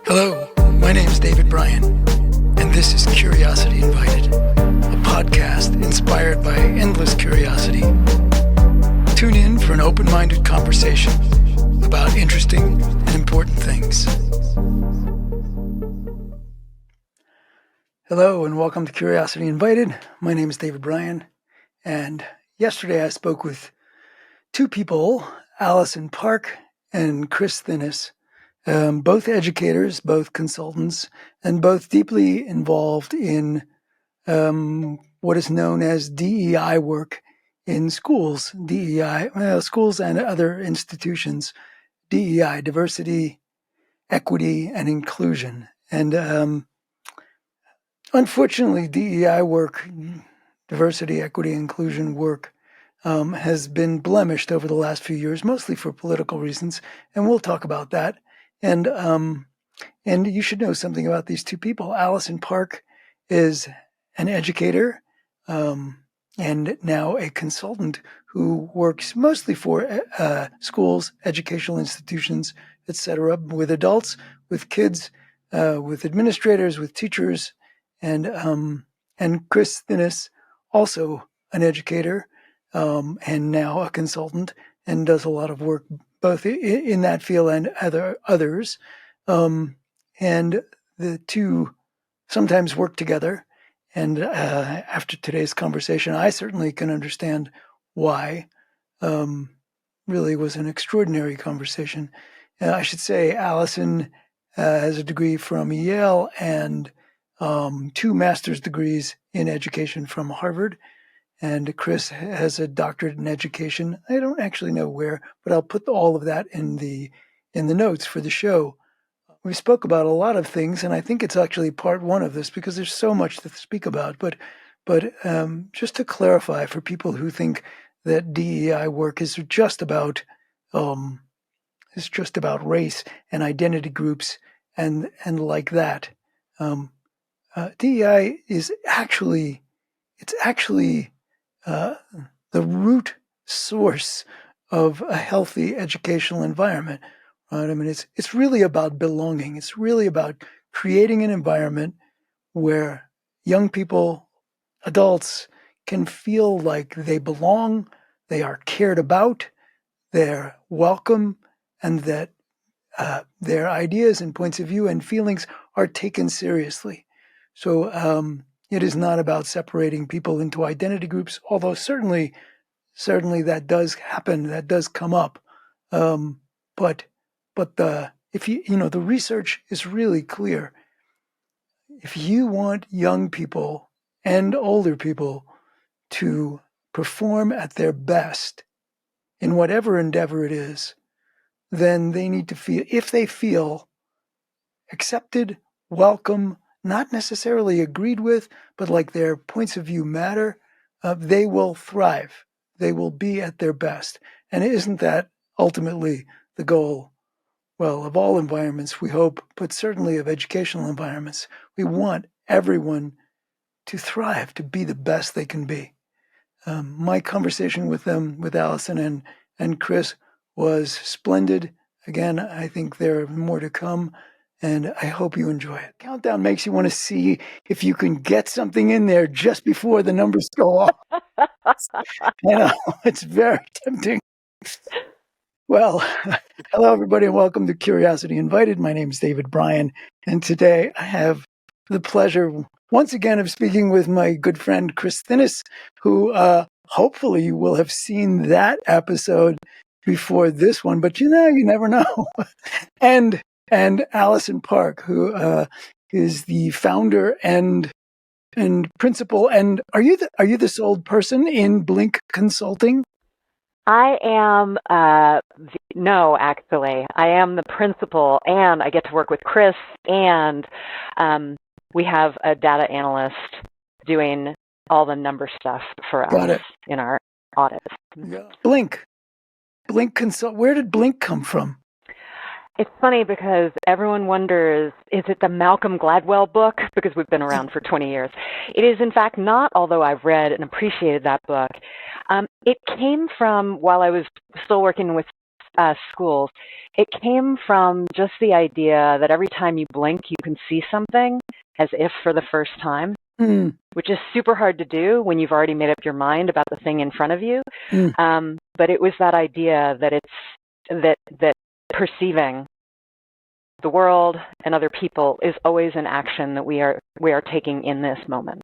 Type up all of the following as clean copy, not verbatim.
Hello, my name is David Bryan, and this is Curiosity Invited, a podcast inspired by endless curiosity. Tune in for an open-minded conversation about interesting and important things. Hello, and welcome to Curiosity Invited. My name is David Bryan, and yesterday I spoke with two people, Alison Park and Chris Thinnes, both educators, both consultants, and both deeply involved in what is known as DEI work in schools. DEI, schools and other institutions. DEI, diversity, equity, and inclusion. And unfortunately, DEI work, diversity, equity, inclusion work, has been blemished over the last few years, mostly for political reasons, and we'll talk about that. And you should know something about these two people. Alison Park is an educator and now a consultant who works mostly for schools, educational institutions, etc., with adults, with kids, with administrators, with teachers, and Chris Thinnes, also an educator and now a consultant, and does a lot of work both in that field and others. And the two sometimes work together. And after today's conversation, I certainly can understand why. Really was an extraordinary conversation. I should say Alison has a degree from Yale and two master's degrees in education from Harvard. And Chris has a doctorate in education. I don't actually know where, but I'll put all of that in the notes for the show. We spoke about a lot of things, and I think it's actually part one of this because there's so much to speak about. But just to clarify for people who think that DEI work is just about race and identity groups and like that, DEI is actually the root source of a healthy educational environment. Right? I mean, it's really about belonging. It's really about creating an environment where young people, adults, can feel like they belong, they are cared about, they're welcome, and that their ideas and points of view and feelings are taken seriously. So it is not about separating people into identity groups, although certainly that does happen, that does come up. But the research is really clear. If you want young people and older people to perform at their best in whatever endeavor it is, then they need to feel, if they feel accepted, welcome, not necessarily agreed with, but like their points of view matter, they will thrive. They will be at their best. And isn't that ultimately the goal? Well, of all environments, we hope, but certainly of educational environments. We want everyone to thrive, to be the best they can be. My conversation with them, with Alison and Chris, was splendid. Again, I think there are more to come, and I hope you enjoy it. Countdown makes you want to see if you can get something in there just before the numbers go off. It's very tempting. Well, hello, everybody, and welcome to Curiosity Invited. My name is David Bryan, and today I have the pleasure once again of speaking with my good friend Chris Thinnes, who hopefully you will have seen that episode before this one, but you never know. and Alison Park, who is the founder and principal. And are you the sole person in Blink Consulting? I am, no, actually. I am the principal, and I get to work with Chris, and we have a data analyst doing all the number stuff for us in our audits. Yeah. Blink Consult. Where did Blink come from? It's funny because everyone wonders, is it the Malcolm Gladwell book? Because we've been around for 20 years. It is, in fact, not, although I've read and appreciated that book. It came from while I was still working with schools, it came from just the idea that every time you blink, you can see something as if for the first time, which is super hard to do when you've already made up your mind about the thing in front of you. But it was that idea that that perceiving the world and other people is always an action that we are taking in this moment.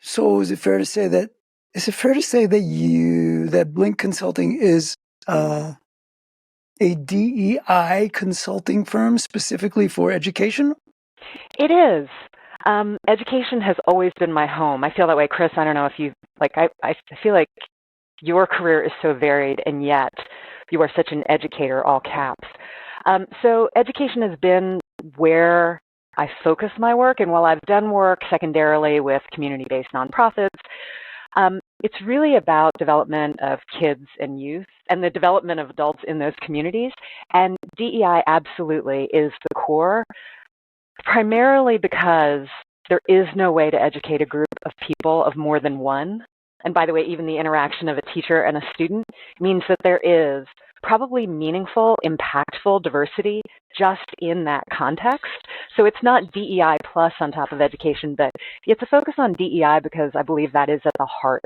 So is it fair to say that that Blink Consulting is a DEI consulting firm specifically for education? It is. Education has always been my home. I feel that way, Chris. I don't know if you I feel like your career is so varied, and yet you are such an educator, all caps. So education has been where I focus my work, and while I've done work secondarily with community-based nonprofits, it's really about development of kids and youth and the development of adults in those communities. And DEI absolutely is the core, primarily because there is no way to educate a group of people of more than one. And by the way, even the interaction of a teacher and a student means that there is probably meaningful, impactful diversity just in that context. So it's not DEI plus on top of education, but it's a focus on DEI because I believe that is at the heart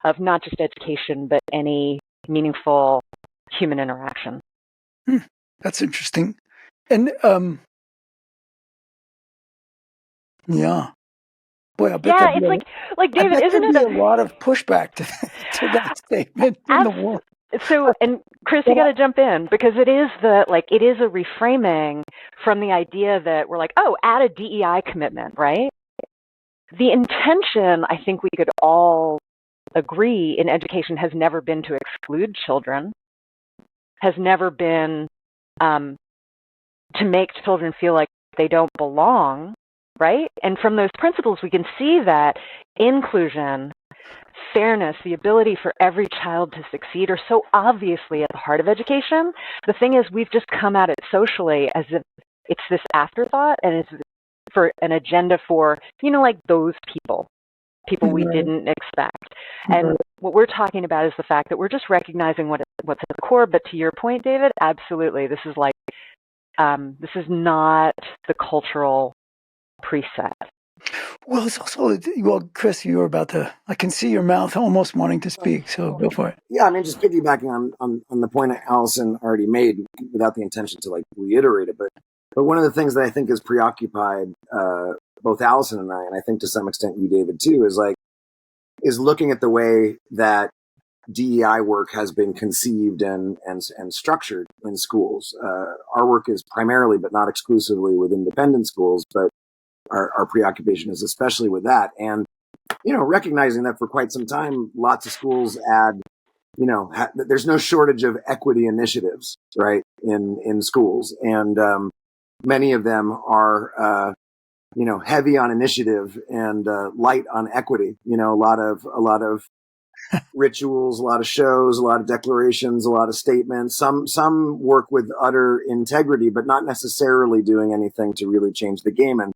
of not just education, but any meaningful human interaction. That's interesting. And yeah. Boy, I bet it's like David, isn't it a lot of pushback to that statement in the world? So, and Chris, you got to jump in because it is a reframing from the idea that we're like, oh, add a DEI commitment, right? The intention, I think we could all agree, in education has never been to exclude children, has never been to make children feel like they don't belong, right? And from those principles, we can see that inclusion, fairness, the ability for every child to succeed are so obviously at the heart of education. The thing is, we've just come at it socially as if it's this afterthought and it's for an agenda for, like those people we didn't expect. And what we're talking about is the fact that we're just recognizing what's at the core. But to your point, David, absolutely, this is not the cultural preset. Well, it's also, Chris, you were about to, I can see your mouth almost wanting to speak, so go for it. Yeah, I mean, just piggybacking on the point that Alison already made without the intention to reiterate it, but one of the things that I think has preoccupied both Alison and I think to some extent you, David, too, is looking at the way that DEI work has been conceived and structured in schools. Our work is primarily, but not exclusively, with independent schools, but our preoccupation is especially with that. And, recognizing that for quite some time, lots of schools add, there's no shortage of equity initiatives, right, in schools. And many of them are, heavy on initiative and light on equity. A lot of rituals, a lot of shows, a lot of declarations, a lot of statements. Some work with utter integrity, but not necessarily doing anything to really change the game. And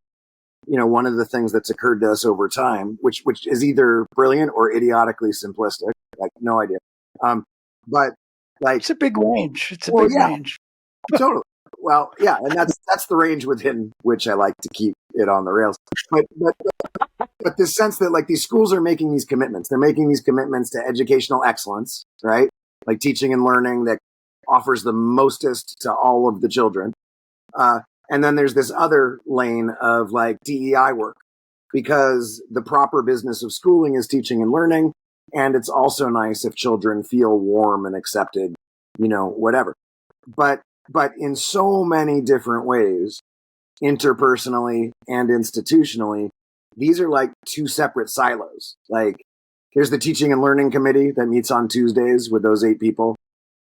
one of the things that's occurred to us over time, which is either brilliant or idiotically simplistic, no idea. But it's a big range. It's a big range. Totally. Well, yeah, and that's the range within which I like to keep it on the rails. But this sense that these schools are making these commitments. They're making these commitments to educational excellence, right? Like teaching and learning that offers the mostest to all of the children. And then there's this other lane of DEI work, because the proper business of schooling is teaching and learning. And it's also nice if children feel warm and accepted, whatever. But in so many different ways, interpersonally and institutionally, these are two separate silos. There's the teaching and learning committee that meets on Tuesdays with those 8 people.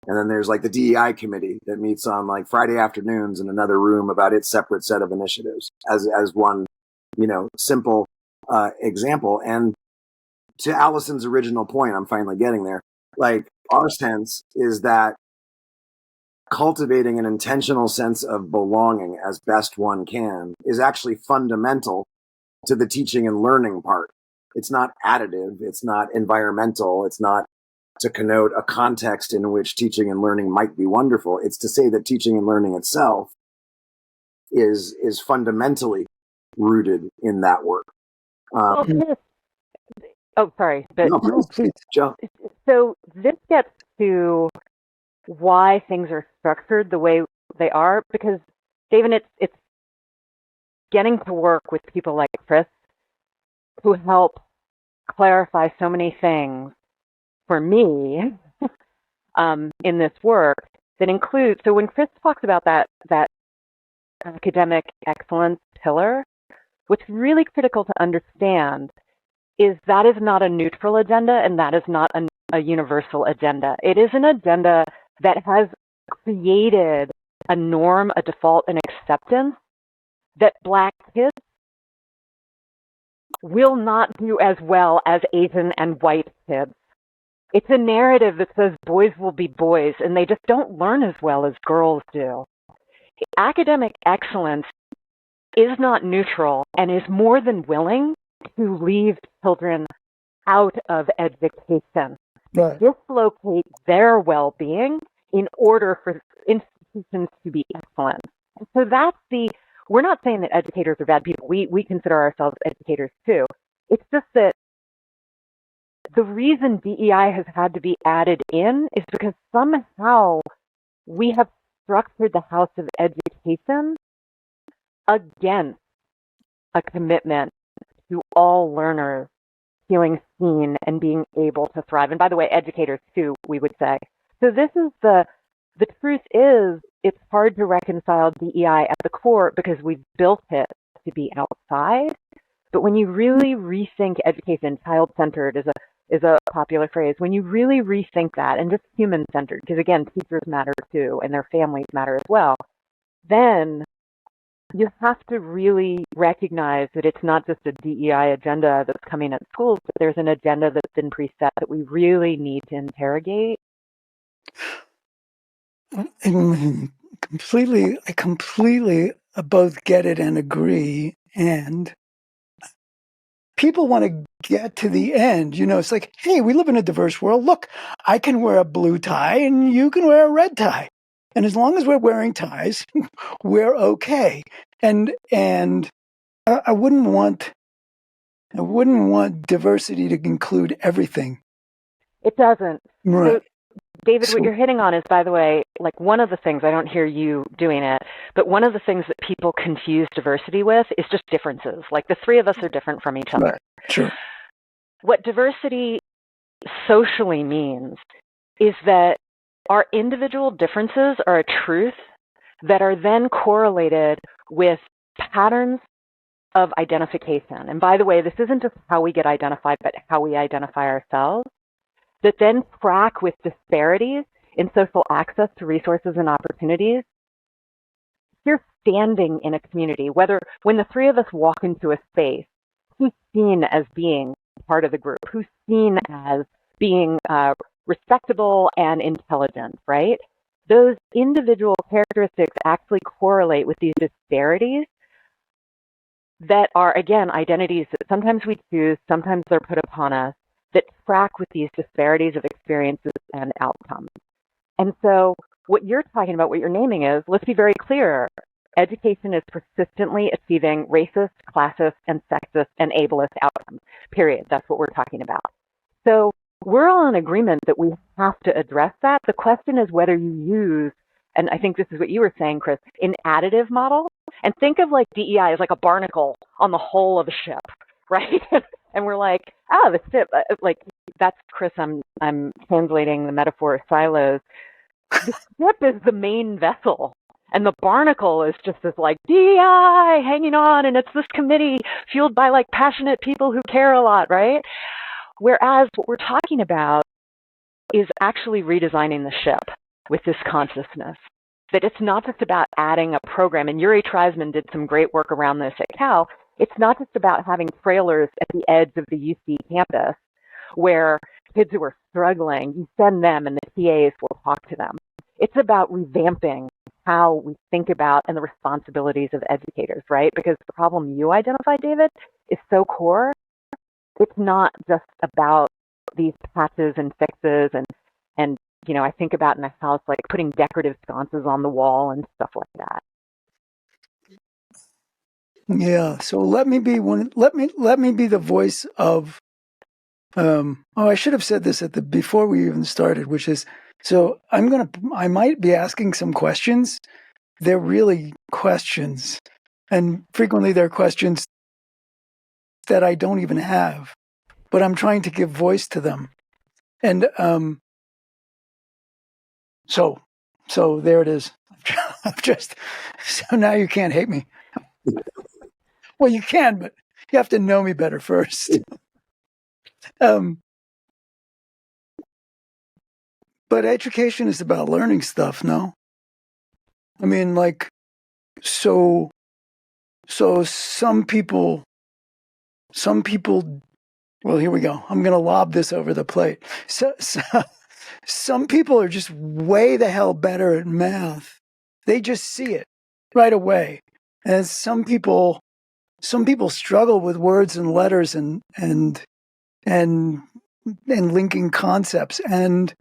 And then there's the DEI committee that meets on Friday afternoons in another room about its separate set of initiatives as one, simple example. And to Alison's original point, I'm finally getting there. Our sense is that cultivating an intentional sense of belonging as best one can is actually fundamental to the teaching and learning part. It's not additive. It's not environmental. It's not to connote a context in which teaching and learning might be wonderful. It's to say that teaching and learning itself is fundamentally rooted in that work. Well, sorry, but no, please, Joe. So this gets to why things are structured the way they are, because David, it's getting to work with people like Chris who help clarify so many things for me in this work that includes, so when Chris talks about that academic excellence pillar, what's really critical to understand is that is not a neutral agenda and that is not a universal agenda. It is an agenda that has created a norm, a default, an acceptance that Black kids will not do as well as Asian and white kids. It's a narrative that says boys will be boys, and they just don't learn as well as girls do. Academic excellence is not neutral and is more than willing to leave children out of education, Right. dislocate their well-being in order for institutions to be excellent. And so we're not saying that educators are bad people. We consider ourselves educators too. It's just that the reason DEI has had to be added in is because somehow we have structured the House of Education against a commitment to all learners feeling seen and being able to thrive. And by the way, educators too, we would say. So this is the truth is it's hard to reconcile DEI at the core because we've built it to be outside. But when you really rethink education, child-centered is a popular phrase. When you really rethink that and just human-centered, because again, teachers matter too and their families matter as well, then you have to really recognize that it's not just a DEI agenda that's coming at schools, but there's an agenda that's been preset that we really need to interrogate. I completely both get it and agree. And people want to get to the end. You know, it's like, hey, we live in a diverse world. Look, I can wear a blue tie and you can wear a red tie. And as long as we're wearing ties, we're okay. And I wouldn't want diversity to include everything. It doesn't. Right. So, David, what you're hitting on is, by the way, like one of the things, I don't hear you doing it, but one of the things that people confuse diversity with is just differences. Like the three of us are different from each other. Right. Sure. What diversity socially means is that our individual differences are a truth that are then correlated with patterns of identification. And by the way, this isn't just how we get identified, but how we identify ourselves, that then track with disparities in social access to resources and opportunities. You're standing in a community, when the three of us walk into a space, who's seen as being part of the group, who's seen as being respectable and intelligent, right? Those individual characteristics actually correlate with these disparities that are, again, identities that sometimes we choose, sometimes they're put upon us, that track with these disparities of experiences and outcomes. And so what you're talking about, what you're naming is, let's be very clear, education is persistently achieving racist, classist, and sexist and ableist outcomes, period. That's what we're talking about. So we're all in agreement that we have to address that. The question is whether you use, and I think this is what you were saying, Chris, an additive model. And think of like DEI as like a barnacle on the hull of a ship, right? And we're like, the ship, like that's Chris, I'm translating the metaphor of silos. The ship is the main vessel. And the barnacle is just this like DEI hanging on, and it's this committee fueled by like passionate people who care a lot, right? Whereas what we're talking about is actually redesigning the ship with this consciousness. That it's not just about adding a program, and Yuri Treisman did some great work around this at Cal. It's not just about having trailers at the edge of the UC campus where kids who are struggling, you send them and the TAs will talk to them. It's about revamping how we think about and the responsibilities of educators, right? Because the problem you identified, David, is so core. It's not just about these patches and fixes and I think about in a house like putting decorative sconces on the wall and stuff like that. Yeah. So let me be the voice of I should have said this before we even started, which is, so I might be asking some questions. They're really questions, and frequently they're questions that I don't even have, but I'm trying to give voice to them. And so there it is. So now you can't hate me. Well, you can, but you have to know me better first. But education is about learning stuff, no? I mean, like, so some people, well, here we go. I'm going to lob this over the plate. So some people are just way the hell better at math. They just see it right away. And some people struggle with words and letters and linking concepts and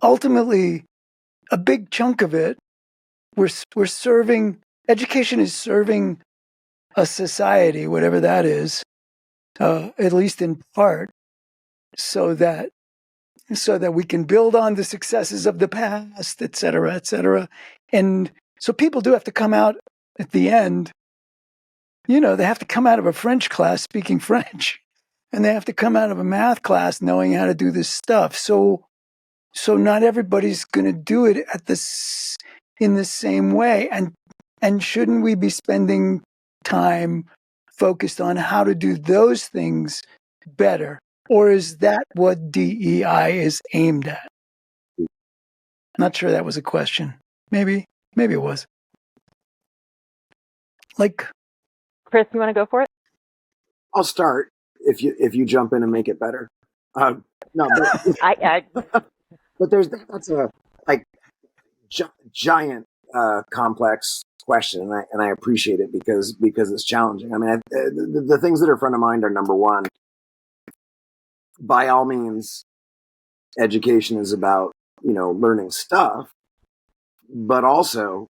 ultimately a big chunk of it we're serving. Education is serving a society, whatever that is, at least in part, so that we can build on the successes of the past, et cetera, et cetera. And so people do have to come out at the end, they have to come out of a French class speaking French, and they have to come out of a math class knowing how to do this stuff. So not everybody's going to do it in the same way. And shouldn't we be spending time focused on how to do those things better? Or is that what DEI is aimed at? Not sure that was a question. Maybe it was. Like, Chris, you want to go for it? I'll start if you jump in and make it better. No, but, but that's a giant complex question, and I appreciate it because it's challenging. I mean, the things that are front of mind are, number one, by all means, education is about learning stuff, but also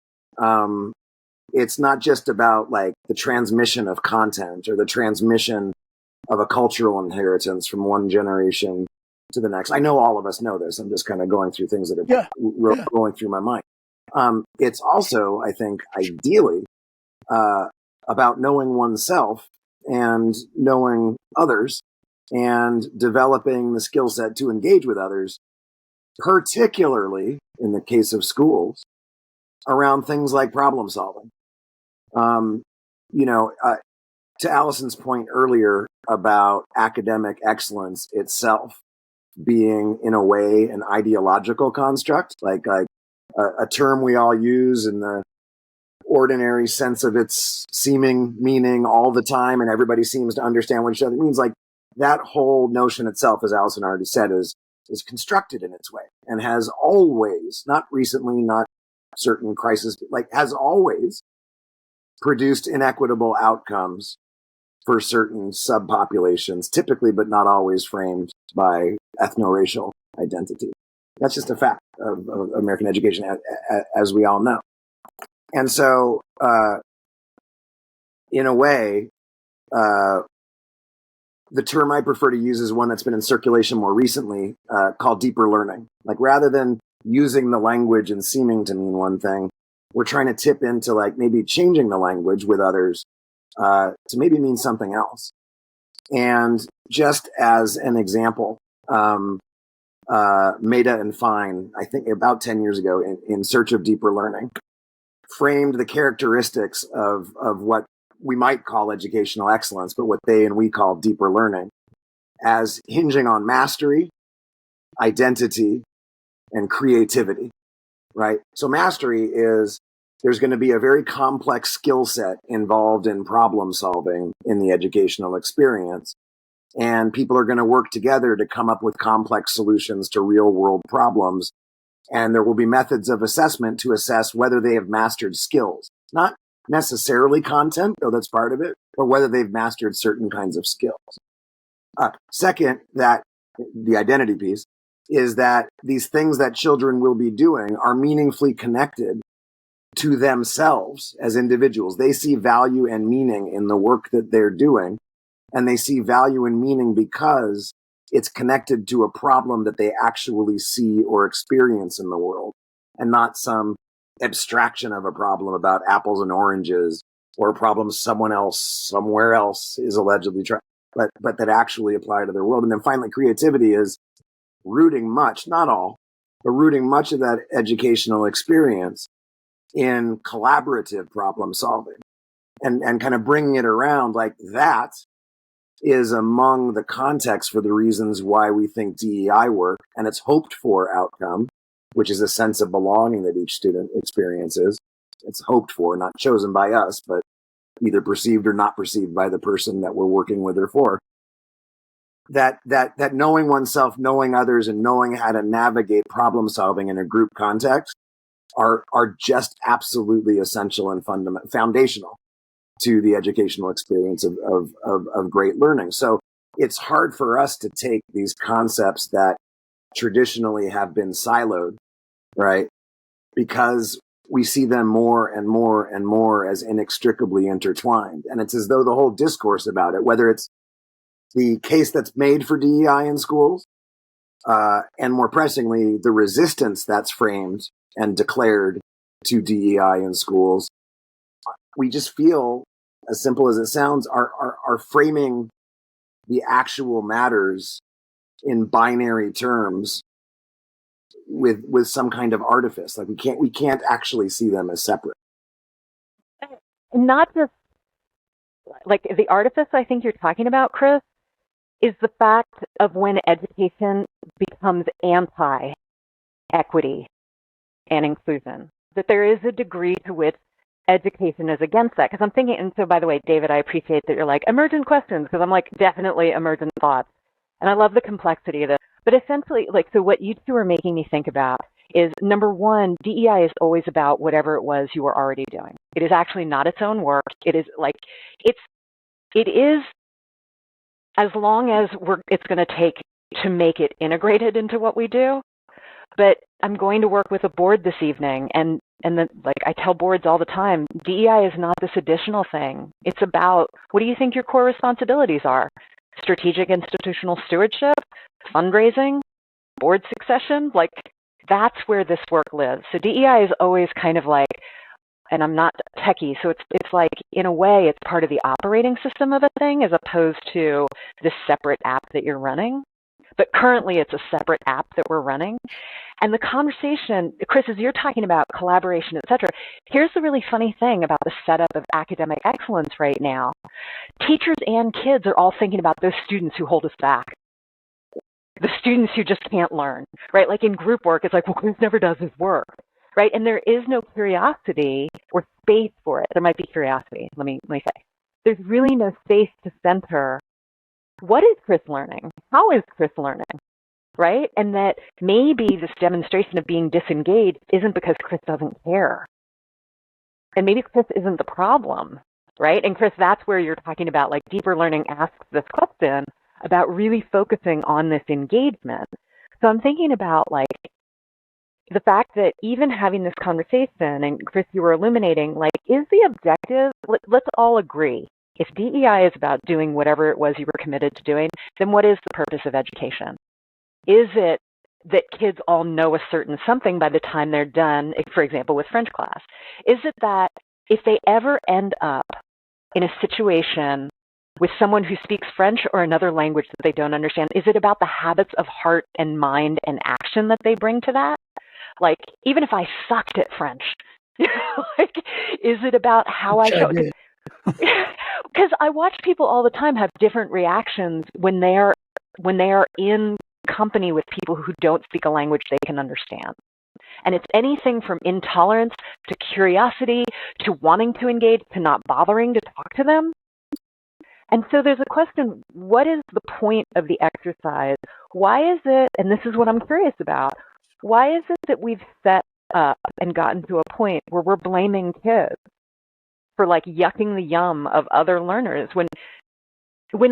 it's not just about like the transmission of content or the transmission of a cultural inheritance from one generation to the next. I know all of us know this. I'm just kind of going through things that are rolling through my mind. It's also, I think, ideally about knowing oneself and knowing others and developing the skill set to engage with others, particularly in the case of schools, around things like problem solving. To Alison's point earlier about academic excellence itself being, in a way, an ideological construct, like a term we all use in the ordinary sense of its seeming meaning all the time, and everybody seems to understand what each other means. Like, that whole notion itself, as Alison already said, is constructed in its way and has always, not recently, not certain crises, like has always produced inequitable outcomes for certain subpopulations, typically, but not always, framed by ethno-racial identity. That's just a fact of American education, as we all know. And so, in a way, the term I prefer to use is one that's been in circulation more recently, called deeper learning. Like, rather than using the language and seeming to mean one thing, we're trying to tip into like maybe changing the language with others to maybe mean something else. And just as an example, Maida and Fine, I think about 10 years ago, in Search of Deeper Learning, framed the characteristics of what we might call educational excellence, but what they and we call deeper learning, as hinging on mastery, identity, and creativity, right? So mastery is, there's going to be a very complex skill set involved in problem solving in the educational experience. And people are going to work together to come up with complex solutions to real world problems. And there will be methods of assessment to assess whether they have mastered skills, not necessarily content, though that's part of it, or whether they've mastered certain kinds of skills. Second, that the identity piece is that these things that children will be doing are meaningfully connected to themselves as individuals. They see value and meaning in the work that they're doing, and they see value and meaning because it's connected to a problem that they actually see or experience in the world, and not some abstraction of a problem about apples and oranges or a problem someone else somewhere else is allegedly trying, but that actually apply to their world. And then finally, creativity is rooting much, not all, but rooting much of that educational experience in collaborative problem solving, and kind of bringing it around like that is among the context for the reasons why we think DEI work and its hoped for outcome, which is a sense of belonging that each student experiences. It's hoped for, not chosen by us, but either perceived or not perceived by the person that we're working with or for. That knowing oneself, knowing others, and knowing how to navigate problem solving in a group context are just absolutely essential and foundational to the educational experience of great learning. So it's hard for us to take these concepts that traditionally have been siloed, right? Because we see them more and more and more as inextricably intertwined. And it's as though the whole discourse about it, whether it's the case that's made for DEI in schools, and more pressingly, the resistance that's framed and declared to DEI in schools, we just feel, as simple as it sounds, are framing the actual matters in binary terms with some kind of artifice. Like we can't actually see them as separate. Not just like the artifice I think you're talking about, Chris, is the fact of when education becomes anti-equity and inclusion, that there is a degree to which education is against that. Because I'm thinking, and so by the way, David, I appreciate that you're like emergent questions, because I'm like definitely emergent thoughts. And I love the complexity of this. But essentially, like, so what you two are making me think about is, number one, DEI is always about whatever it was you were already doing. It is actually not its own work. It is like, it is as long as it's going to take to make it integrated into what we do. But I'm going to work with a board this evening, and then, like I tell boards all the time, DEI is not this additional thing. It's about, what do you think your core responsibilities are? Strategic institutional stewardship, fundraising, board succession, like that's where this work lives. So DEI is always kind of like, and I'm not techie, so it's like, in a way, it's part of the operating system of a thing as opposed to this separate app that you're running. But currently it's a separate app that we're running. And the conversation, Chris, as you're talking about collaboration, et cetera, here's the really funny thing about the setup of academic excellence right now. Teachers and kids are all thinking about those students who hold us back. The students who just can't learn, right? Like in group work, it's like, well, Chris never does his work, right? And there is no curiosity or space for it. There might be curiosity, let me say. There's really no space to center, what is Chris learning? How is Chris learning? Right? And that maybe this demonstration of being disengaged isn't because Chris doesn't care. And maybe Chris isn't the problem, right? And Chris, that's where you're talking about, like, deeper learning asks this question about really focusing on this engagement. So I'm thinking about, like, the fact that even having this conversation, and Chris, you were illuminating, like, is the objective, let's all agree, if DEI is about doing whatever it was you were committed to doing, then what is the purpose of education? Is it that kids all know a certain something by the time they're done, for example, with French class? Is it that if they ever end up in a situation with someone who speaks French or another language that they don't understand, is it about the habits of heart and mind and action that they bring to that? Like, even if I sucked at French, like, is it about how I show? Because I watch people all the time have different reactions when they are in company with people who don't speak a language they can understand. And it's anything from intolerance to curiosity to wanting to engage to not bothering to talk to them. And so there's a question, what is the point of the exercise? Why is it, and this is what I'm curious about, why is it that we've set up and gotten to a point where we're blaming kids for, like, yucking the yum of other learners when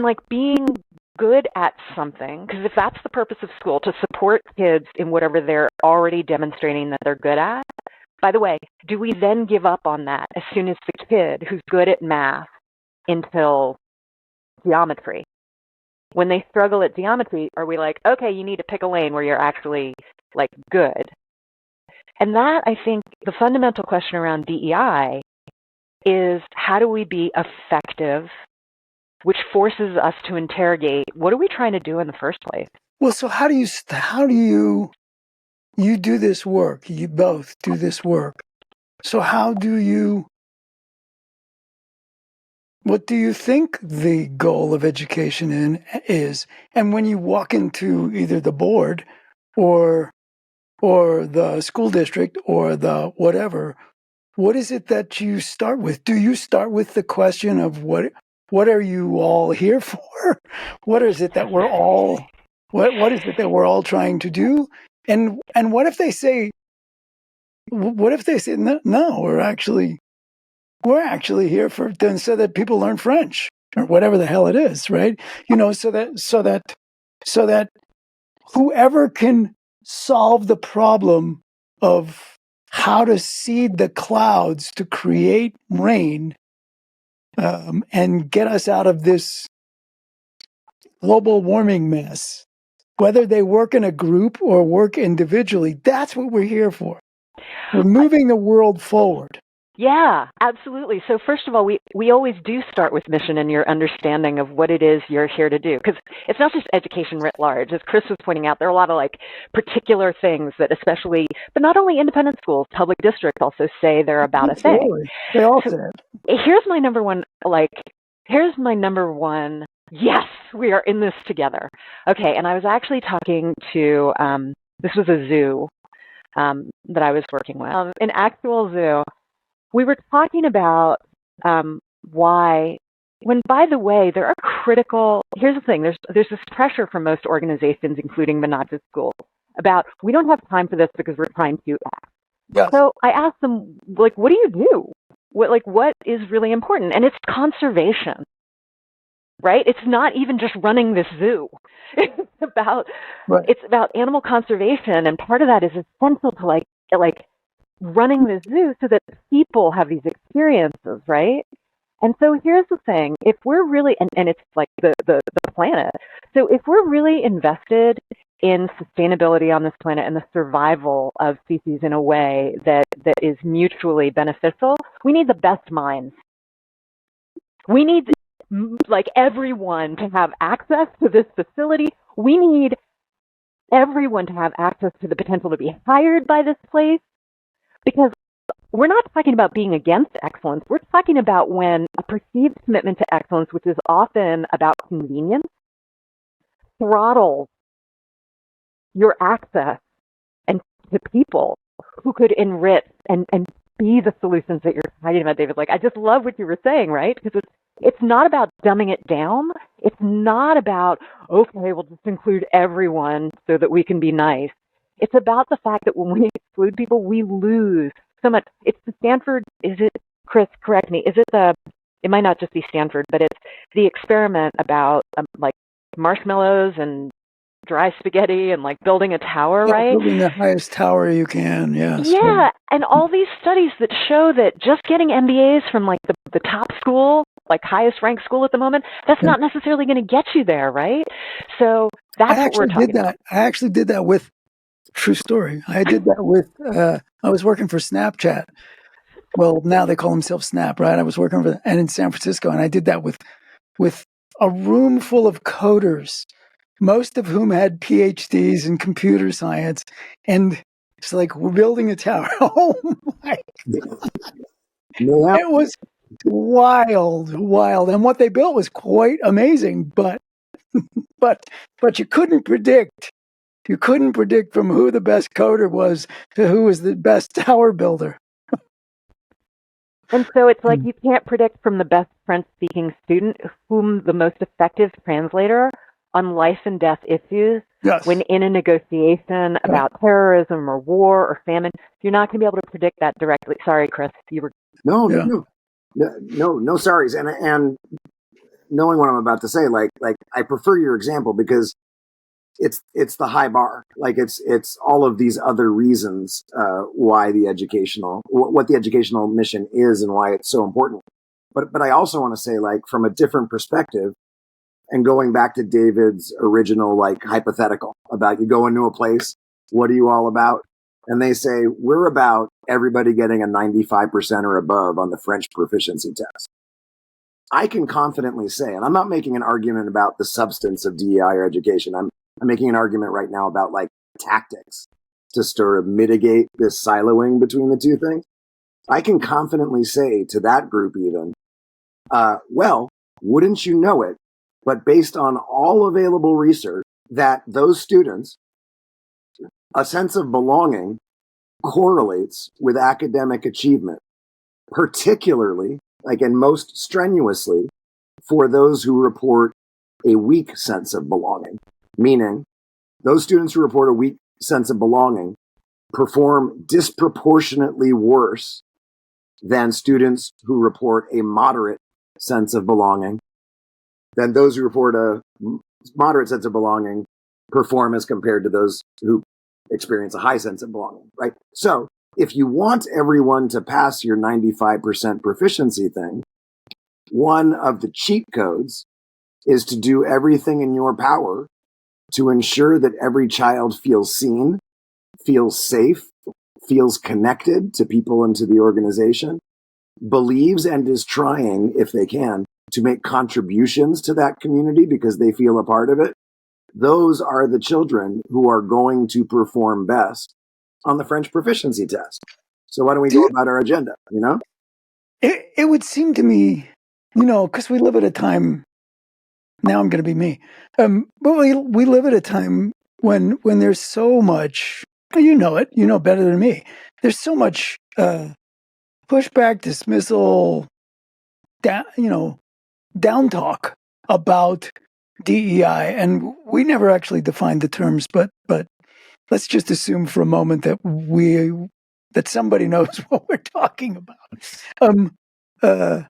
like being good at something, because if that's the purpose of school, to support kids in whatever they're already demonstrating that they're good at, by the way, do we then give up on that as soon as the kid who's good at math until geometry? When they struggle at geometry, are we like, okay, you need to pick a lane where you're actually like good? And that, I think, the fundamental question around DEI is how do we be effective, which forces us to interrogate what are we trying to do in the first place? Well, so how do you do this work? You both do this work. So what do you think the goal of education is? And when you walk into either the board or the school district or the whatever, what is it that you start with? Do you start with the question of what are you all here for? What is it that we're all what is it that we're all trying to do? And what if they say no, we're actually here so that people learn French or whatever the hell it is, right? So that whoever can solve the problem of how to seed the clouds to create rain and get us out of this global warming mess, whether they work in a group or work individually, that's what we're here for. We're moving the world forward. Yeah, absolutely. So first of all, we always do start with mission and your understanding of what it is you're here to do. Because it's not just education writ large. As Chris was pointing out, there are a lot of like particular things that especially, but not only independent schools, public districts also say they're about Absolutely. a thing. They all say it. Here's my number one, yes, we are in this together. Okay, and I was actually talking to, this was a zoo that I was working with, an actual zoo. We were talking about why, when, by the way, there are critical, here's the thing, there's this pressure from most organizations, including but not just schools, about we don't have time for this because we're trying to act. Yes. So I asked them, like, what do you do? What is really important? And it's conservation, right? It's not even just running this zoo. It's about animal conservation, and part of that is essential to like running the zoo so that people have these experiences, right? And so here's the thing, if we're really, and it's like the planet, so if we're really invested in sustainability on this planet and the survival of species in a way that is mutually beneficial, we need the best minds. We need like everyone to have access to this facility. We need everyone to have access to the potential to be hired by this place. Because we're not talking about being against excellence. We're talking about when a perceived commitment to excellence, which is often about convenience, throttles your access and to people who could enrich and be the solutions that you're talking about, David. Like, I just love what you were saying, right? Because it's not about dumbing it down. It's not about, okay, we'll just include everyone so that we can be nice. It's about the fact that when we exclude people, we lose so much. It's the Stanford, is it, Chris, correct me, is it it might not just be Stanford, but it's the experiment about like marshmallows and dry spaghetti and like building a tower, right? Building the highest tower you can, yes. Yeah, and all these studies that show that just getting MBAs from like the top school, like highest ranked school at the moment, that's not necessarily going to get you there, right? So that's what we're talking about. I actually did that with, true story, I did that with, I was working for Snapchat. Well, now they call themselves Snap, right? I was working and in San Francisco, and I did that with a room full of coders, most of whom had PhDs in computer science. And it's like, we're building a tower. Oh my God. Yeah. It was wild. And what they built was quite amazing, but you couldn't predict. You couldn't predict from who the best coder was to who was the best tower builder. And so it's like you can't predict from the best French-speaking student whom the most effective translator on life and death issues when in a negotiation about terrorism or war or famine. You're not going to be able to predict that directly. Sorry, Chris, you were... No sorries. And knowing what I'm about to say, like I prefer your example because it's the high bar. Like it's all of these other reasons why what the educational mission is and why it's so important. But I also want to say, like, from a different perspective, and going back to David's original, like, hypothetical about you go into a place, what are you all about? And they say, we're about everybody getting a 95% or above on the French proficiency test. I can confidently say, and I'm not making an argument about the substance of DEI or education. I'm making an argument right now about, like, tactics to sort of mitigate this siloing between the two things. I can confidently say to that group even, well, wouldn't you know it, but based on all available research, that those students, a sense of belonging correlates with academic achievement, particularly, like, and most strenuously, for those who report a weak sense of belonging. Meaning, those students who report a weak sense of belonging perform disproportionately worse than students who report a moderate sense of belonging, than those who report a moderate sense of belonging perform as compared to those who experience a high sense of belonging, right? So if you want everyone to pass your 95% proficiency thing, one of the cheat codes is to do everything in your power to ensure that every child feels seen, feels safe, feels connected to people and to the organization, believes and is trying, if they can, to make contributions to that community because they feel a part of it. Those are the children who are going to perform best on the French proficiency test. So why don't we go about our agenda, you know? It would seem to me, because we live at a time, now I'm going to be me, but we live at a time when there's so much, you know it, you know better than me, there's so much pushback, dismissal, down talk about DEI, and we never actually defined the terms, but let's just assume for a moment that somebody knows what we're talking about. It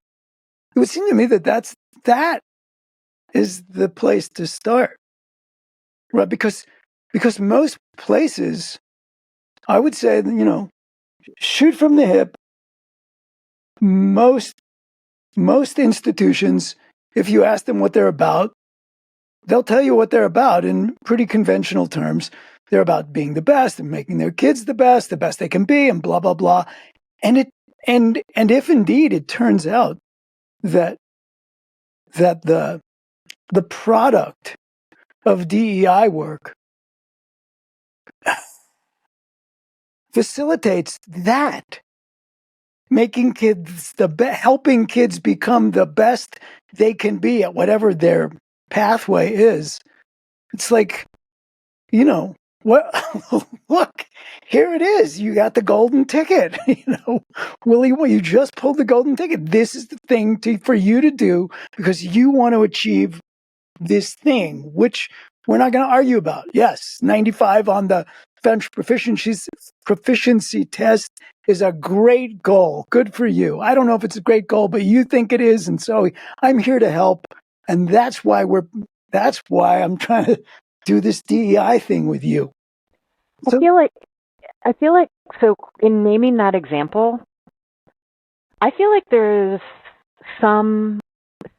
would seem to me that is the place to start, right? Because most places, I would say, shoot from the hip. Most institutions, if you ask them what they're about, they'll tell you what they're about in pretty conventional terms. They're about being the best and making their kids the best they can be, and blah blah blah. And if indeed it turns out that the product of DEI work facilitates that, making kids helping kids become the best they can be at whatever their pathway is. It's like, what? Look, here it is. You got the golden ticket. Willie, well, you just pulled the golden ticket. This is the thing for you to do because you want to achieve this thing, which we're not going to argue about. Yes, 95 on the French proficiency test is a great goal. Good for you. I don't know if it's a great goal, but you think it is, and so I'm here to help. And that's why I'm trying to do this DEI thing with you. So, I feel like so in naming that example, I feel like there's some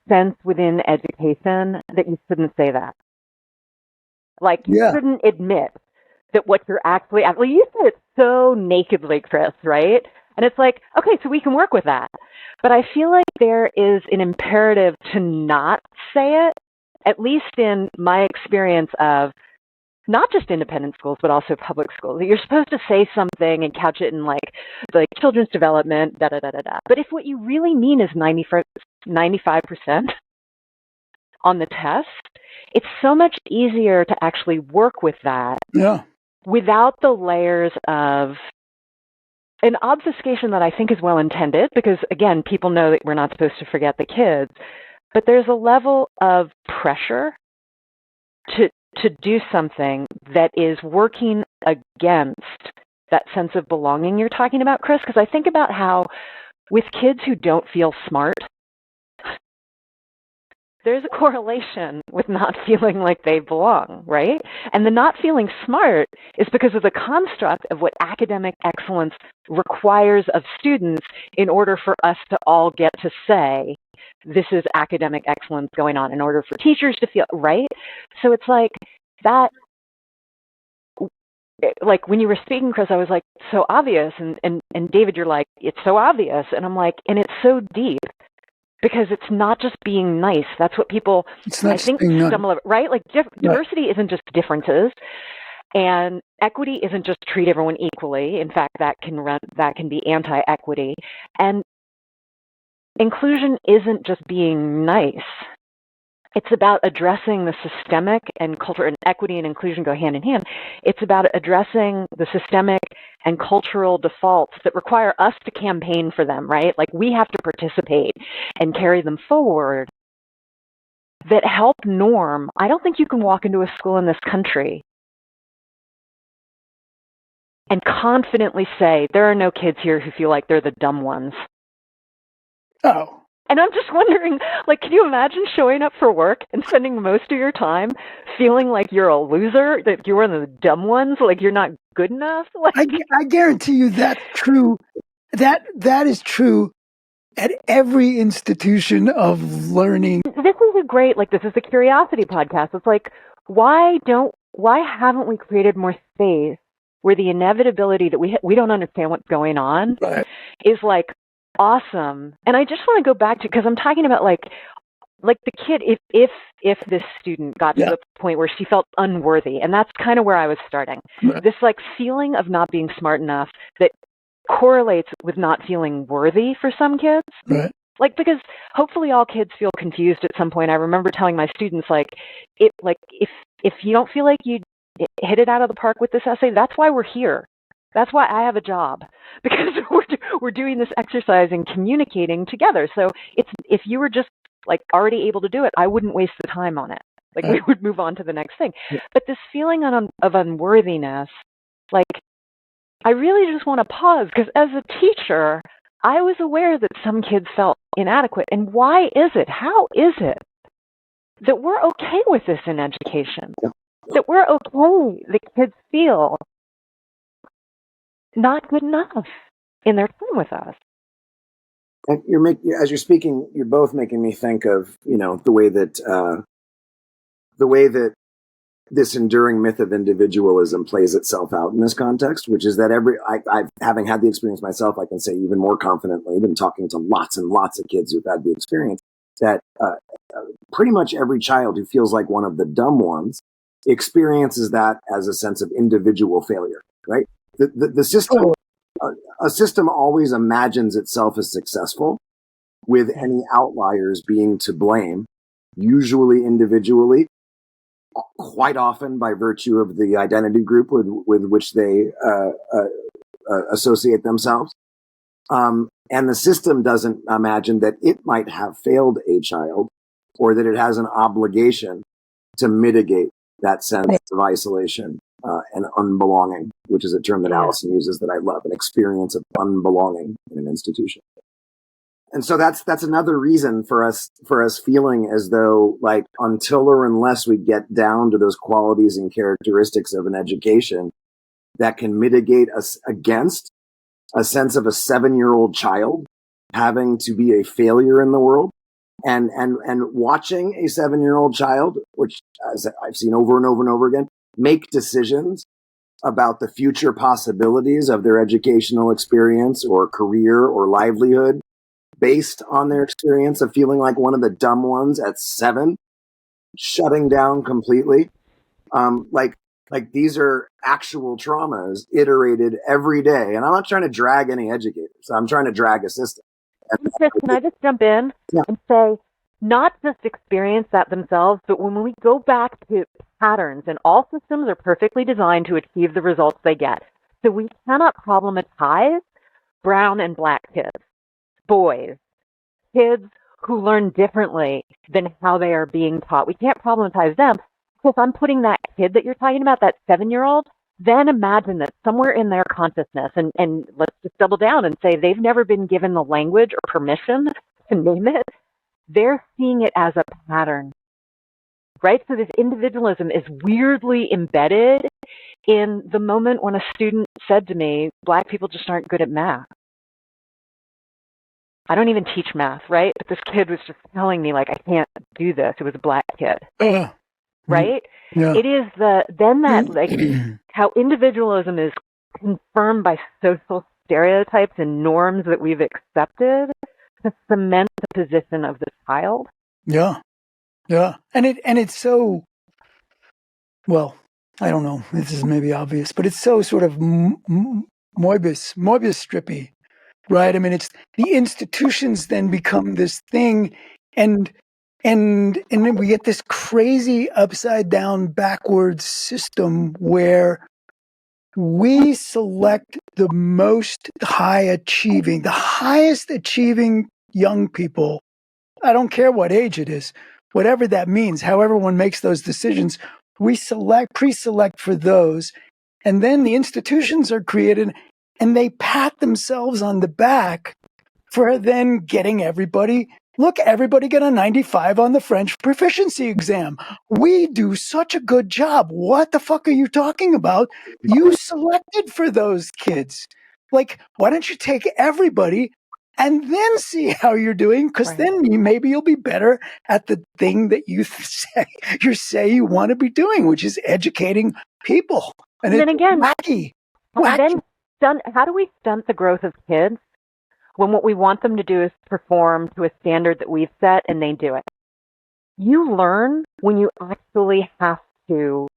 sense within education that you shouldn't say that. Like, you shouldn't admit that what you're actually, you said it so nakedly, Chris, right? And it's like, okay, so we can work with that. But I feel like there is an imperative to not say it, at least in my experience of not just independent schools, but also public schools. You're supposed to say something and couch it in like children's development, da-da-da-da-da. But if what you really mean is 95% on the test, it's so much easier to actually work with that without the layers of an obfuscation that I think is well-intended, because, again, people know that we're not supposed to forget the kids, but there's a level of pressure to do something that is working against that sense of belonging you're talking about, Chris, because I think about how with kids who don't feel smart, there's a correlation with not feeling like they belong, right? And the not feeling smart is because of the construct of what academic excellence requires of students in order for us to all get to say, this is academic excellence going on, in order for teachers to feel, right? So it's like that, like when you were speaking, Chris, I was like, so obvious. And David, you're like, it's so obvious. And I'm like, and it's so deep. Because it's not just being nice. That's what people, I think, stumble over, right? Like diversity isn't just differences, and equity isn't just treat everyone equally. In fact, that can be anti-equity. And inclusion isn't just being nice. It's about addressing the systemic, and culture and equity and inclusion go hand in hand. It's about addressing the systemic and cultural defaults that require us to campaign for them, right? Like we have to participate and carry them forward that help norm. I don't think you can walk into a school in this country and confidently say, there are no kids here who feel like they're the dumb ones. Oh. And I'm just wondering, like, can you imagine showing up for work and spending most of your time feeling like you're a loser, that you're one of the dumb ones, like you're not good enough? Like, I guarantee you that's true. That is true at every institution of learning. This is the Curiosity podcast. It's like, why haven't we created more space where the inevitability that we don't understand what's going on is like awesome. And I just want to go back to, because I'm talking about like the kid, if this student got to the point where she felt unworthy, and that's kind of where I was starting. This like feeling of not being smart enough that correlates with not feeling worthy for some kids. Like, because hopefully all kids feel confused at some point. I remember telling my students, if you don't feel like you hit it out of the park with this essay, that's why we're here. That's why I have a job, because we're doing this exercise and communicating together. So if you were just like already able to do it, I wouldn't waste the time on it. Like we would move on to the next thing. But this feeling of unworthiness, like I really just want to pause, because as a teacher, I was aware that some kids felt inadequate. And why is it? How is it that we're okay with this in education? That we're okay that kids feel not good enough in their time with us. And as you're speaking, you're both making me think of, the way that this enduring myth of individualism plays itself out in this context, which is that having had the experience myself, I can say even more confidently than talking to lots and lots of kids who've had the experience, that pretty much every child who feels like one of the dumb ones experiences that as a sense of individual failure, right? The system, a system always imagines itself as successful, with any outliers being to blame, usually individually, quite often by virtue of the identity group with which they associate themselves. And the system doesn't imagine that it might have failed a child, or that it has an obligation to mitigate that sense of isolation and unbelonging, which is a term that Alison uses that I love, an experience of unbelonging in an institution. And so that's another reason for us feeling as though, like, until or unless we get down to those qualities and characteristics of an education that can mitigate us against a sense of a 7-year-old child having to be a failure in the world, and watching a 7-year-old child, which as I've seen over and over and over again, make decisions about the future possibilities of their educational experience or career or livelihood based on their experience of feeling like one of the dumb ones at 7, shutting down completely. Like these are actual traumas iterated every day. And I'm not trying to drag any educators. I'm trying to drag a system. Chris, can I just jump in and say, not just experience that themselves, but when we go back to patterns, and all systems are perfectly designed to achieve the results they get. So we cannot problematize brown and black kids, boys, kids who learn differently than how they are being taught. We can't problematize them. So if I'm putting that kid that you're talking about, that 7-year-old, then imagine that somewhere in their consciousness, and let's just double down and say they've never been given the language or permission to name it, they're seeing it as a pattern, right? So this individualism is weirdly embedded in the moment when a student said to me, Black people just aren't good at math. I don't even teach math, right? But this kid was just telling me, like, I can't do this. It was a Black kid, right? Yeah. It is how individualism is confirmed by social stereotypes and norms that we've accepted to cement the position of the child. Yeah. Yeah. And it's so, well, I don't know, this is maybe obvious, but it's so sort of Moebius strippy, right? I mean, it's the institutions then become this thing, and then we get this crazy upside down backwards system where we select the most the highest achieving young people. I don't care what age it is, whatever that means, however one makes those decisions, we pre-select for those. And then the institutions are created and they pat themselves on the back for then getting everybody get a 95 on the French proficiency exam. We do such a good job. What the fuck are you talking about? You selected for those kids. Like, why don't you take everybody and then see how you're doing? Because then maybe you'll be better at the thing that you say you want to be doing, which is educating people. And then again, wacky. Then how do we stunt the growth of kids when what we want them to do is perform to a standard that we've set and they do it? You learn when you actually have to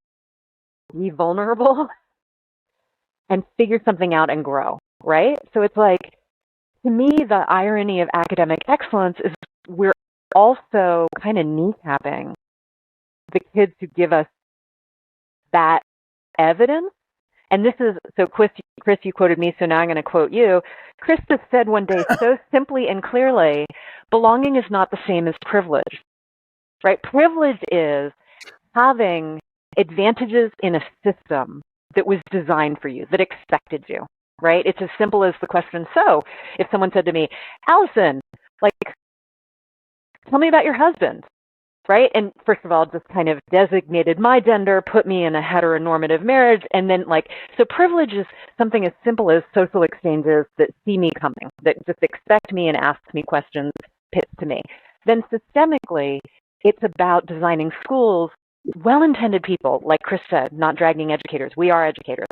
be vulnerable and figure something out and grow, right? So it's like, to me, the irony of academic excellence is we're also kind of kneecapping the kids who give us that evidence. And this is, so Chris, you quoted me, so now I'm going to quote you. Chris just said one day so simply and clearly, belonging is not the same as privilege, right? Privilege is having advantages in a system that was designed for you, that expected you, right? It's as simple as the question, so if someone said to me, Alison, like, tell me about your husband, right? And first of all, just kind of designated my gender, put me in a heteronormative marriage, and then so privilege is something as simple as social exchanges that see me coming, that just expect me and ask me questions, pitch to me. Then systemically, it's about designing schools, well-intended people, like Chris said, not dragging educators. We are educators.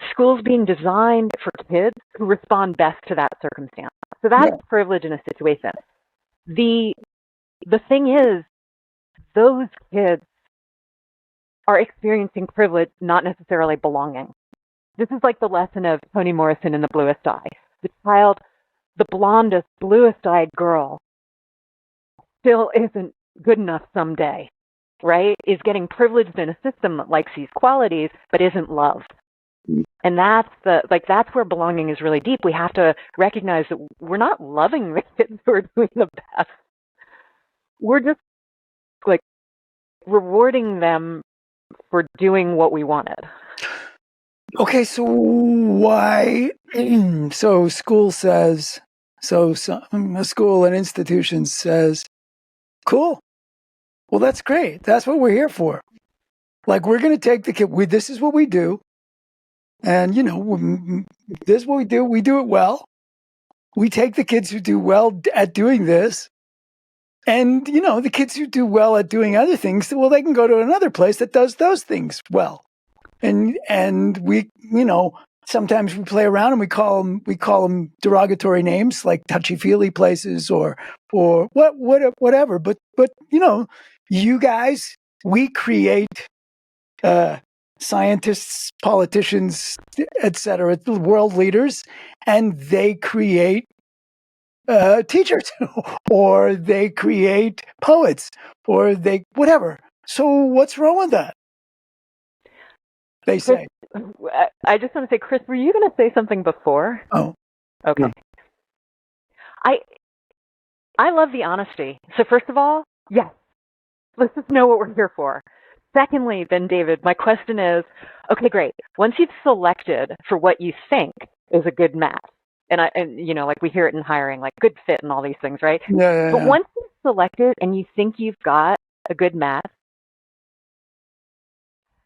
Schools being designed for kids who respond best to that circumstance. So that's privilege in a situation. The thing is, those kids are experiencing privilege, not necessarily belonging. This is like the lesson of Toni Morrison in The Bluest Eye. The child, the blondest, bluest-eyed girl, still isn't good enough someday, right? Is getting privileged in a system that likes these qualities, but isn't loved. And that's where belonging is really deep. We have to recognize that we're not loving the kids who are doing the best. We're just rewarding them for doing what we wanted. Okay, so why? So school says, a school, an institution says, cool. Well, that's great. That's what we're here for. Like, we're going to take the kid. This is what we do. And, this is what we do. We do it well. We take the kids who do well at doing this. And, the kids who do well at doing other things, well, they can go to another place that does those things well. And we, sometimes we play around and we call them derogatory names like touchy-feely places or whatever. But you guys, we create scientists, politicians, etc., world leaders, and they create teachers, or they create poets, or they whatever. So what's wrong with that? They say. I just want to say, Chris, were you going to say something before? Oh, okay. No. I love the honesty. So first of all, yes, let's just know what we're here for. Secondly, then, David, my question is, okay, great. Once you've selected for what you think is a good match, and like we hear it in hiring, like good fit and all these things, right? Yeah. But once you've selected and you think you've got a good match,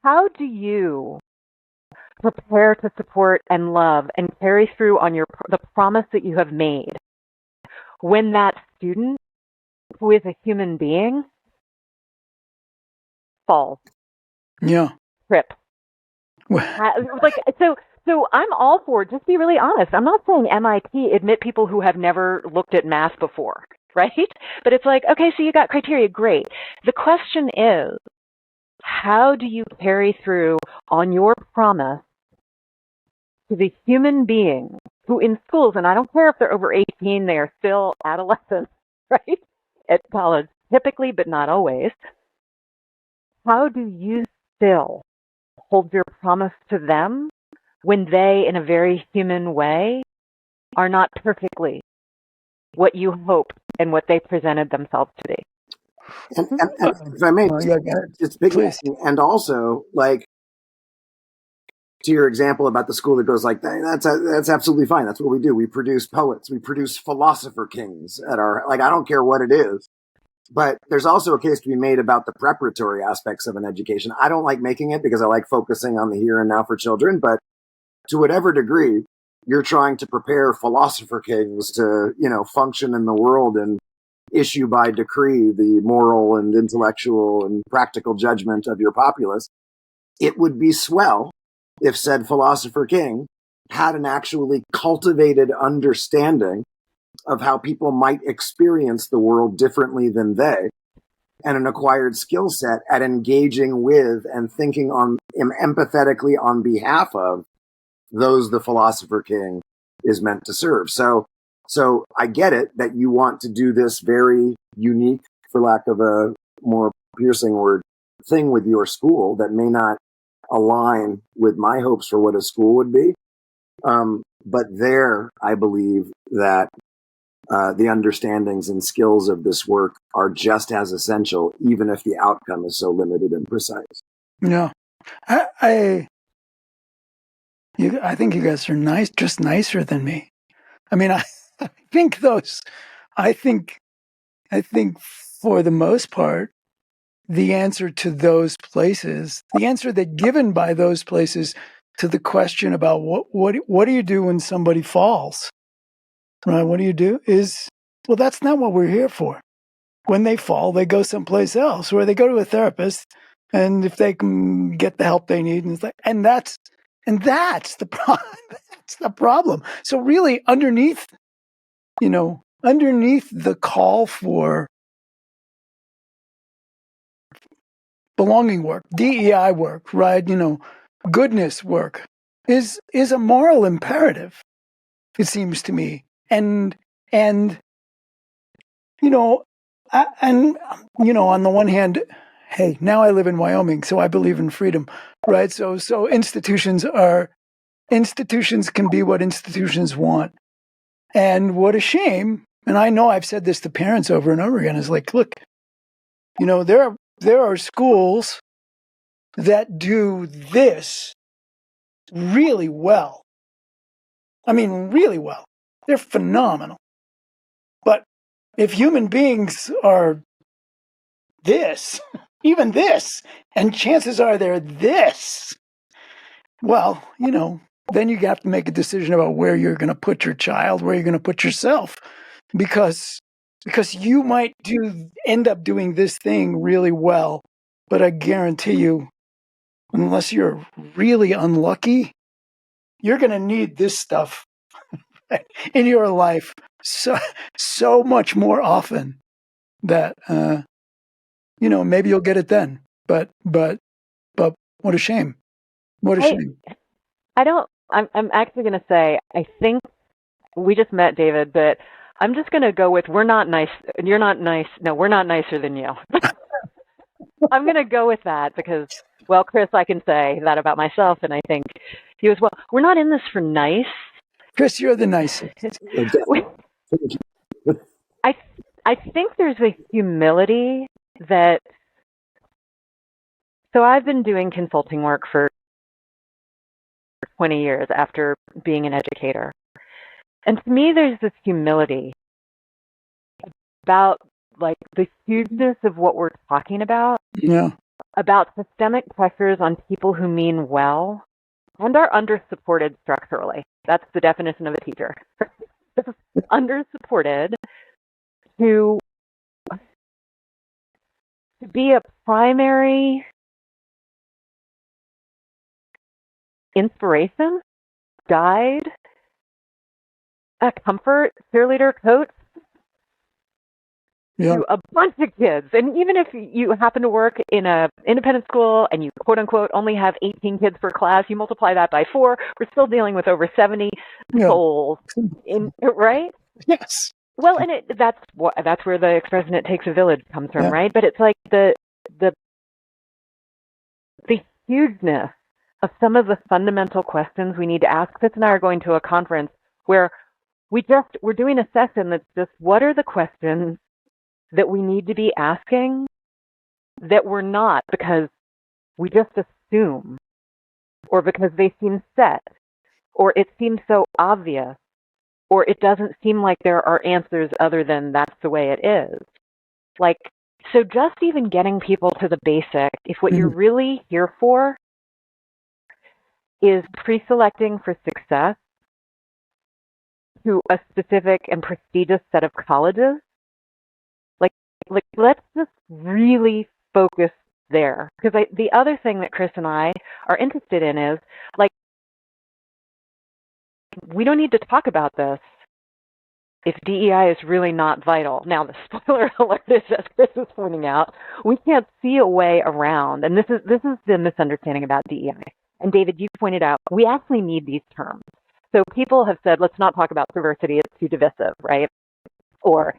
how do you prepare to support and love and carry through on the promise that you have made when that student, who is a human being, falls, trips? So I'm all for, just be really honest. I'm not saying MIT admit people who have never looked at math before, right? But it's like, okay, so you got criteria, great. The question is, how do you carry through on your promise to the human being who in schools, and I don't care if they're over 18, they are still adolescents, right? At college, typically, but not always. How do you still hold your promise to them when they, in a very human way, are not perfectly what you hoped and what they presented themselves to be? And if I may, just big, and also, like, to your example about the school that goes like that, that's absolutely fine. That's what we do. We produce poets. We produce philosopher kings at our, like, I don't care what it is. But there's also a case to be made about the preparatory aspects of an education. I don't like making it because I like focusing on the here and now for children. But to whatever degree you're trying to prepare philosopher kings to, function in the world and issue by decree the moral and intellectual and practical judgment of your populace, it would be swell if said philosopher king had an actually cultivated understanding of how people might experience the world differently than they, and an acquired skill set at engaging with and thinking empathetically on behalf of those the philosopher king is meant to serve. So I get it that you want to do this very unique, for lack of a more piercing word, thing with your school that may not align with my hopes for what a school would be. But there, I believe that the understandings and skills of this work are just as essential, even if the outcome is so limited and precise. No, I think you guys are just nicer than me. I mean, I think for the most part, the answer to those places, the answer that given by those places to the question about what do you do when somebody falls, right? What do you do is, well, that's not what we're here for. When they fall, they go someplace else, or they go to a therapist, and if they can get the help they need, and that's the problem. That's the problem. So really, underneath the call for belonging work, DEI work, right? Goodness work is a moral imperative, it seems to me. And on the one hand, hey, now I live in Wyoming, so I believe in freedom, right? So institutions can be what institutions want. And what a shame. And I know I've said this to parents over and over again, is like, look, there are schools that do this really well. I mean, really well. They're phenomenal. But if human beings are this, even this, and chances are they're this, well, then you have to make a decision about where you're going to put your child, where you're going to put yourself, because you might end up doing this thing really well, but I guarantee you, unless you're really unlucky, you're going to need this stuff in your life so much more often that maybe you'll get it then. But what a shame. What a shame. I'm actually going to say, I think we just met, David, but I'm just going to go with, we're not nice. You're not nice. No, we're not nicer than you. I'm going to go with that because, well, Chris, I can say that about myself, and I think you as well. We're not in this for nice. Chris, you're the nicest. I think there's a humility that, so I've been doing consulting work for 20 years after being an educator. And to me, there's this humility about like the hugeness of what we're talking about systemic pressures on people who mean well and are undersupported structurally. That's the definition of a teacher. Undersupported to be a primary inspiration, guide, a comfort, cheerleader, coach to a bunch of kids. And even if you happen to work in an independent school and you quote unquote only have 18 kids per class, you multiply that by 4, we're still dealing with over 70 souls right? Yes. Well, and that's where the expression "it takes a village" comes from, right? But it's like the hugeness of some of the fundamental questions we need to ask. Fitz and I are going to a conference where we're doing a session that's just, what are the questions that we need to be asking that we're not because we just assume, or because they seem set, or it seems so obvious, or it doesn't seem like there are answers other than that's the way it is. Like, so just even getting people to the basic, if what you're really here for is pre-selecting for success to a specific and prestigious set of colleges, like let's just really focus there. Because the other thing that Chris and I are interested in is, like, we don't need to talk about this if DEI is really not vital. Now, the spoiler alert is, as Chris was pointing out, we can't see a way around, and this is the misunderstanding about DEI. And David, you pointed out, we actually need these terms. So people have said, let's not talk about diversity, it's too divisive, right? Or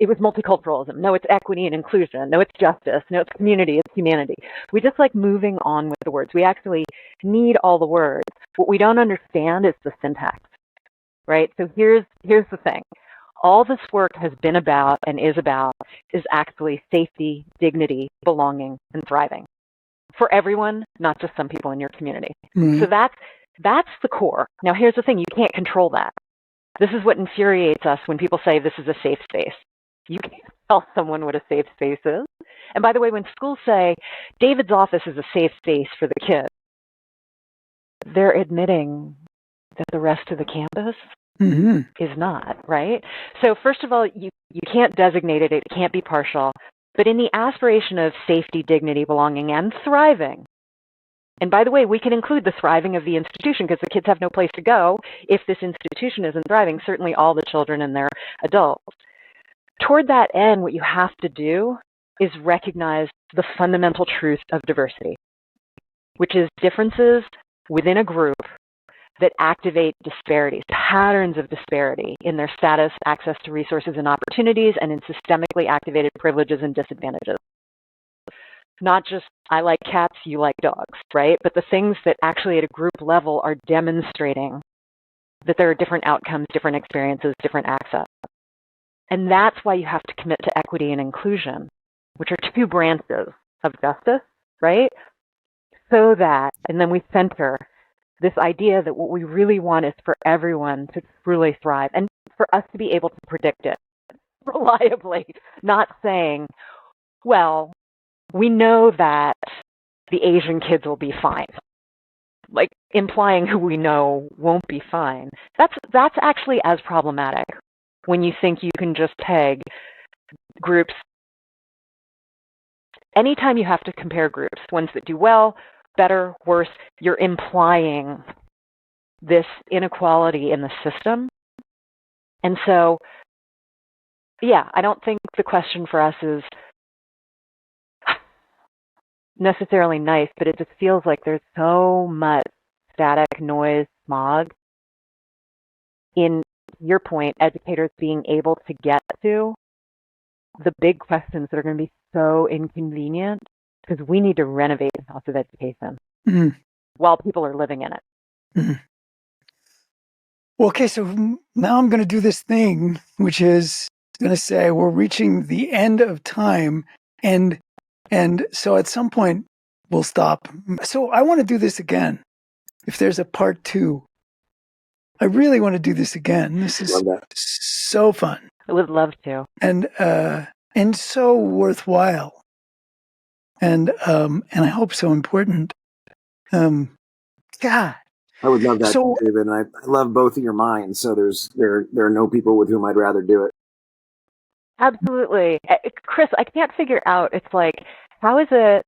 it was multiculturalism. No, it's equity and inclusion. No, it's justice. No, it's community. It's humanity. We just like moving on with the words. We actually need all the words. What we don't understand is the syntax, right? So here's the thing. All this work has been about and is actually safety, dignity, belonging, and thriving for everyone, not just some people in your community. So that's the core. Now, here's the thing. You can't control that. This is what infuriates us when people say this is a safe space. You can't tell someone what a safe space is. And by the way, when schools say David's office is a safe space for the kids, they're admitting that the rest of the campus is not, right? So first of all, you can't designate it. It can't be partial. But in the aspiration of safety, dignity, belonging, and thriving, and by the way, we can include the thriving of the institution because the kids have no place to go if this institution isn't thriving, certainly all the children and their adults. Toward that end, what you have to do is recognize the fundamental truth of diversity, which is differences within a group that activate disparities, patterns of disparity in their status, access to resources and opportunities, and in systemically activated privileges and disadvantages. Not just, I like cats, you like dogs, right? But the things that actually at a group level are demonstrating that there are different outcomes, different experiences, different access. And that's why you have to commit to equity and inclusion, which are two branches of justice, right? So that, and then we center this idea that what we really want is for everyone to truly thrive and for us to be able to predict it reliably, not saying, well, we know that the Asian kids will be fine, like implying who we know won't be fine. That's actually as problematic when you think you can just peg groups. Anytime you have to compare groups, ones that do well, better, worse, you're implying this inequality in the system. And so, yeah, I don't think the question for us is necessarily nice, but it just feels like there's so much static noise, smog in your point, educators being able to get to the big questions that are going to be so inconvenient because we need to renovate the house of education while people are living in it. Well, okay, so now I'm going to do this thing, which is going to say we're reaching the end of time, and so at some point we'll stop. So I want to do this again. If there's a part 2, I really want to do this again. This is so fun. I would love to. And and so worthwhile, and I hope so important. God, I would love that, so David, and I love both of your minds. So there are no people with whom I'd rather do it. Absolutely. Chris, I can't figure out, it's like, how is it,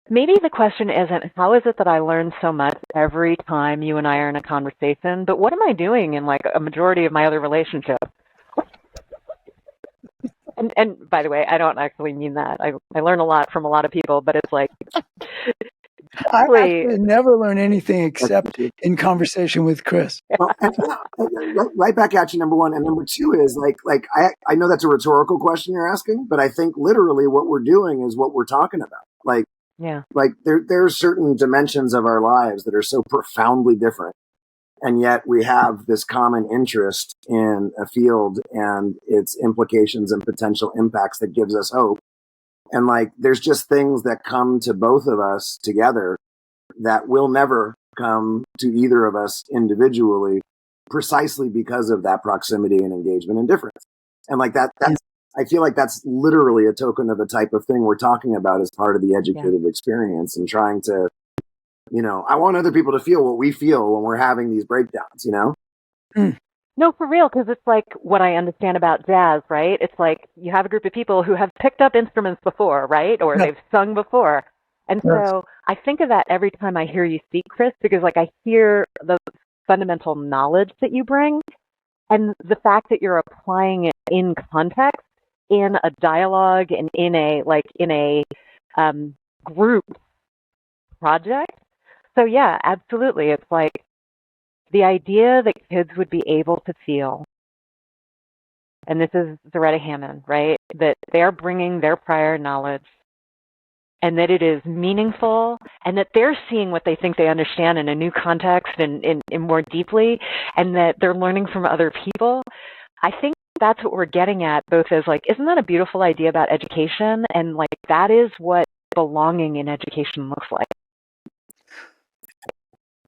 maybe the question isn't, how is it that I learn so much every time you and I are in a conversation, but what am I doing in like a majority of my other relationships? And by the way, I don't actually mean that. I learn a lot from a lot of people, but it's like, I actually never learn anything except in conversation with Chris. Well, right back at you, number one. And number two is I know that's a rhetorical question you're asking, but I think literally what we're doing is what we're talking about. There are certain dimensions of our lives that are so profoundly different. And yet we have this common interest in a field and its implications and potential impacts that gives us hope. And there's just things that come to both of us together that will never come to either of us individually, precisely because of that proximity and engagement and difference. And I feel like that's literally a token of the type of thing we're talking about as part of the educative experience, and trying to, I want other people to feel what we feel when we're having these breakdowns, No, for real, because it's like what I understand about jazz, right? It's like you have a group of people who have picked up instruments before, right? Or they've sung before. And so I think of that every time I hear you speak, Chris, because I hear the fundamental knowledge that you bring, and the fact that you're applying it in context, in a dialogue, and in a group project. So yeah, absolutely. It's like the idea that kids would be able to feel, and this is Zaretta Hammond, right? That they're bringing their prior knowledge, and that it is meaningful, and that they're seeing what they think they understand in a new context and more deeply, and that they're learning from other people. I think that's what we're getting at, both as isn't that a beautiful idea about education? And that is what belonging in education looks like.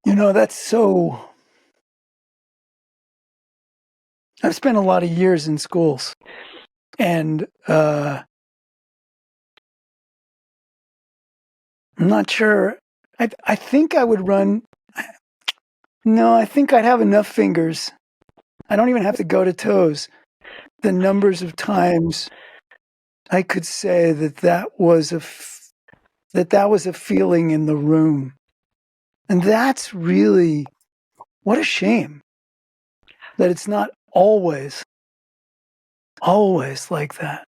That's so... I've spent a lot of years in schools, and I'm not sure. I think I would run. No, I think I'd have enough fingers. I don't even have to go to toes. The numbers of times I could say that was a feeling in the room, and that's really, what a shame that it's not always like that.